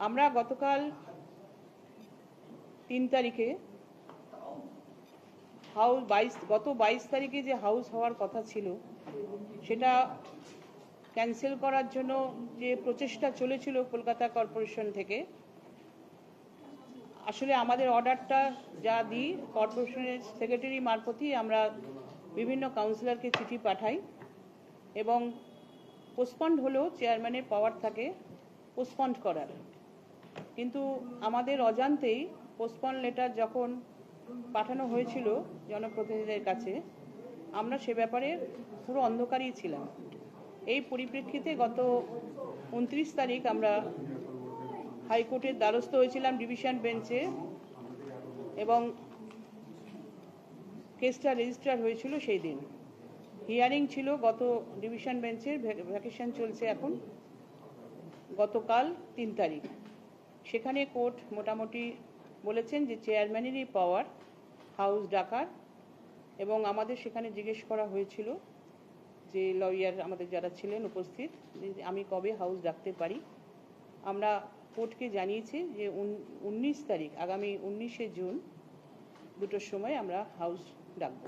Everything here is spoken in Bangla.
আমরা গতকাল 3 তারিখে গত 22 তারিখে যে হাউস হওয়ার কথা ছিল সেটা ক্যান্সেল করার জন্য যে প্রচেষ্টা চলেছিল কলকাতা কর্পোরেশন থেকে, আসলে আমাদের অর্ডারটা যা দিই কর্পোরেশনের সেক্রেটারি মারফতই আমরা বিভিন্ন কাউন্সিলরকে চিঠি পাঠাই এবং পোস্টপন্ড হলেও চেয়ারম্যানের পাওয়ার থাকে পোস্টপন্ড করার, কিন্তু আমাদের অজান্তেই পোস্টপন্ড লেটার যখন পাঠানো হয়েছিল জনপ্রতিনিধিদের কাছে আমরা সে ব্যাপারে পুরো অন্ধকারই ছিলাম। এই পরিপ্রেক্ষিতে গত 29 তারিখ আমরা হাইকোর্টের দ্বারস্থ হয়েছিলাম ডিভিশন বেঞ্চে এবং কেসটা রেজিস্টার হয়েছিল সেই দিন। হিয়ারিং ছিল গত ডিভিশন বেঞ্চের, ভ্যাকেশন চলছে এখন, গতকাল 3 তারিখ। সেখানে কোর্ট মোটামুটি বলেছেন যে চেয়ারম্যানেরই পাওয়ার হাউস ডাকার, এবং আমাদের সেখানে জিজ্ঞেস করা হয়েছিল যে লয়ার আমাদের যারা ছিলেন উপস্থিত যে আমি কবে হাউস ডাকতে পারি। আমরা কোর্টকে জানিয়েছি যে 19 তারিখ আগামী 19শে জুন 2টোর সময় আমরা হাউস ডাকব।